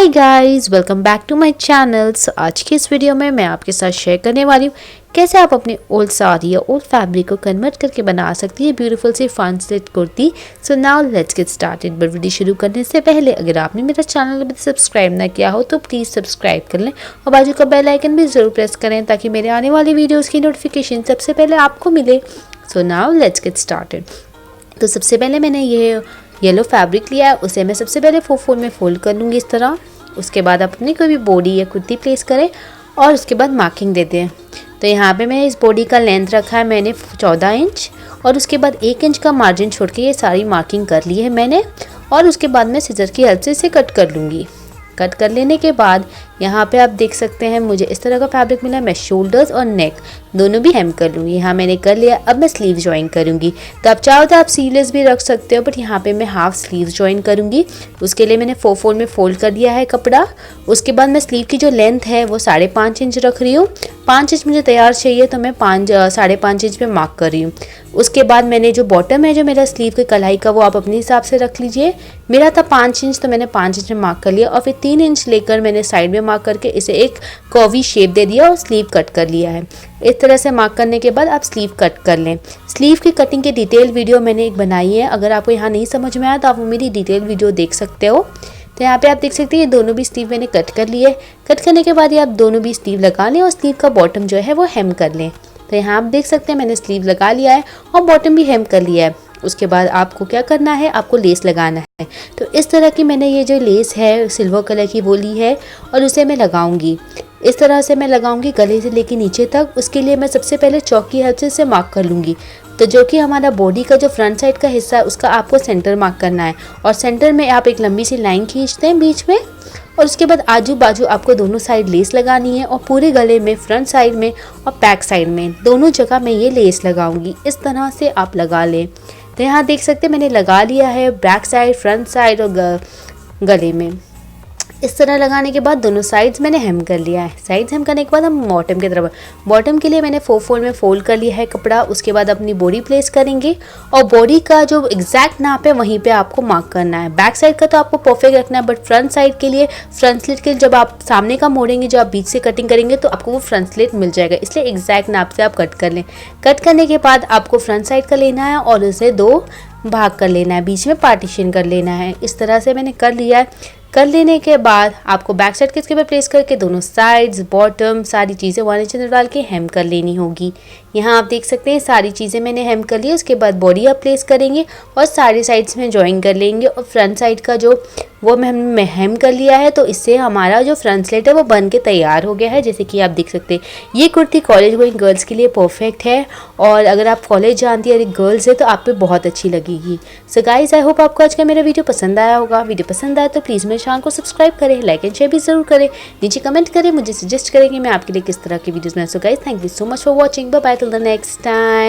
Hi guys, welcome back to my channel. आज की इस वीडियो में मैं आपके साथ शेयर करने वाली हूँ कैसे आप अपनी ओल्ड साड़ी या ओल्ड फैब्रिक को कन्वर्ट करके बना सकती है ब्यूटीफुल सी front slit kurti. So now let's get started. But video शुरू करने से पहले अगर आपने मेरा चैनल अभी सब्सक्राइब ना किया हो तो प्लीज़ सब्सक्राइब कर लें और बाजू का बेल आइकन भी ज़रूर प्रेस करें ताकि मेरे आने वाली वीडियोज़ की नोटिफिकेशन सबसे पहले आपको मिले। सो नाउ लेट्स गेट स्टार्टेड। तो सबसे पहले मैंने ये येलो फैब्रिक लिया है, उसे मैं सबसे पहले 4 में फोल्ड कर लूँगी इस तरह। उसके बाद आप अपनी कोई भी बॉडी या कुर्ती प्लेस करें और उसके बाद मार्किंग देते हैं। तो यहाँ पे मैं इस बॉडी का लेंथ रखा है मैंने 14 इंच और उसके बाद 1 इंच का मार्जिन छोड़ के ये सारी मार्किंग कर ली है मैंने। और उसके बाद मैं सिजर की हेल्प से इसे कट कर लूँगी। कट कर लेने के बाद यहाँ पे आप देख सकते हैं मुझे इस तरह का फैब्रिक मिला। मैं शोल्डर्स और नेक दोनों भी हेम कर लूँगी। यहाँ मैंने कर लिया। अब मैं स्लीव ज्वाइन करूँगी। तो आप चाहो तो आप सीवलेस भी रख सकते हो, बट यहाँ पे मैं हाफ स्लीव ज्वाइन करूँगी। उसके लिए मैंने 4 में फोल्ड कर दिया है कपड़ा। उसके बाद मैं स्लीव की जो लेंथ है वो 5.5 इंच रख रही हूँ। 5 इंच मुझे तैयार चाहिए तो मैं 5.5 इंच पे मार्क कर रही हूँ। उसके बाद मैंने जो बॉटम है जो मेरा स्लीव की कलाई का वो आप अपने हिसाब से रख लीजिए। मेरा था 5 इंच तो मैंने 5 इंच में मार्क कर लिया और फिर 3 इंच लेकर मैंने साइड में मार्क करके इसे एक कर्वी शेप दे दिया और स्लीव कट कर लिया है। इस तरह से मार्क करने के बाद आप स्लीव कट कर लें। स्लीव की कटिंग की डिटेल वीडियो मैंने एक बनाई है, अगर आपको यहाँ नहीं समझ में आया तो आप वो मेरी डिटेल वीडियो देख सकते हो। तो यहाँ पे आप देख सकते हैं ये दोनों भी स्लीव मैंने कट कर लिए। कट करने के बाद ये आप दोनों भी स्लीव लगा लें और स्लीव का बॉटम जो है वो हेम कर लें। तो यहाँ आप देख सकते हैं मैंने स्लीव लगा लिया है और बॉटम भी हेम कर लिया है। उसके बाद आपको क्या करना है, आपको लेस लगाना है। तो इस तरह की मैंने ये जो लेस है सिल्वर कलर की वो ली है और उसे मैं लगाऊंगी। इस तरह से मैं लगाऊंगी गले से लेके नीचे तक। उसके लिए मैं सबसे पहले चौक की हेल्प से इसे मार्क कर लूँगी। तो जो कि हमारा बॉडी का जो फ्रंट साइड का हिस्सा है उसका आपको सेंटर मार्क करना है और सेंटर में आप एक लंबी सी लाइन खींचते हैं बीच में। और उसके बाद आजू बाजू आपको दोनों साइड लेस लगानी है और पूरे गले में फ्रंट साइड में और बैक साइड में दोनों जगह मैं ये लेस लगाऊंगी। इस तरह से आप लगा लें। तो यहाँ देख सकते हैं मैंने लगा लिया है बैक साइड, फ्रंट साइड और गले में। इस तरह लगाने के बाद दोनों साइड्स मैंने हेम कर लिया है। साइड्स हेम करने के बाद हम बॉटम की तरफ, बॉटम के लिए मैंने 4 में फोल्ड कर लिया है कपड़ा। उसके बाद अपनी बॉडी प्लेस करेंगे और बॉडी का जो एग्जैक्ट नाप है वहीं पे आपको मार्क करना है। बैक साइड का तो आपको परफेक्ट रखना है, बट फ्रंट साइड के लिए, फ्रंट स्लिट के लिए जब आप सामने का मोड़ेंगे, जो आप बीच से कटिंग करेंगे तो आपको वो फ्रंट स्लिट मिल जाएगा, इसलिए एग्जैक्ट नाप से आप कट कर लें। कट करने के बाद आपको फ्रंट साइड का लेना है और उसे 2 भाग कर लेना है, बीच में पार्टीशन कर लेना है। इस तरह से मैंने कर लिया है। कर लेने के बाद आपको बैक साइड के इसके ऊपर प्लेस करके दोनों साइड्स, बॉटम सारी चीज़ें 1 इंच डाल के हेम कर लेनी होगी। यहाँ आप देख सकते हैं सारी चीज़ें मैंने हेम कर ली। उसके बाद बॉडी आप प्लेस करेंगे और सारी साइड्स में जॉइन कर लेंगे और फ्रंट साइड का जो वो मैं हेम कर लिया है। तो इससे हमारा जो फ्रंट स्लिट है वो बन के तैयार हो गया है। जैसे कि आप देख सकते हैं ये कुर्ती कॉलेज गोइंग गर्ल्स के लिए परफेक्ट है और अगर आप कॉलेज जानती है गर्ल्स है तो आप पे बहुत अच्छी लगेगी। सो गाइस, आई होप आपको आज का मेरा वीडियो पसंद आया होगा। वीडियो पसंद आया तो प्लीज़ मेरे चैनल को सब्सक्राइब करें, लाइक एंड शेयर भी जरूर करें। नीचे कमेंट करें, मुझे सजेस्ट करें कि मैं आपके लिए किस तरह की वीडियोस बनाऊं। So guys, thank you so much for watching. Bye bye till the next time.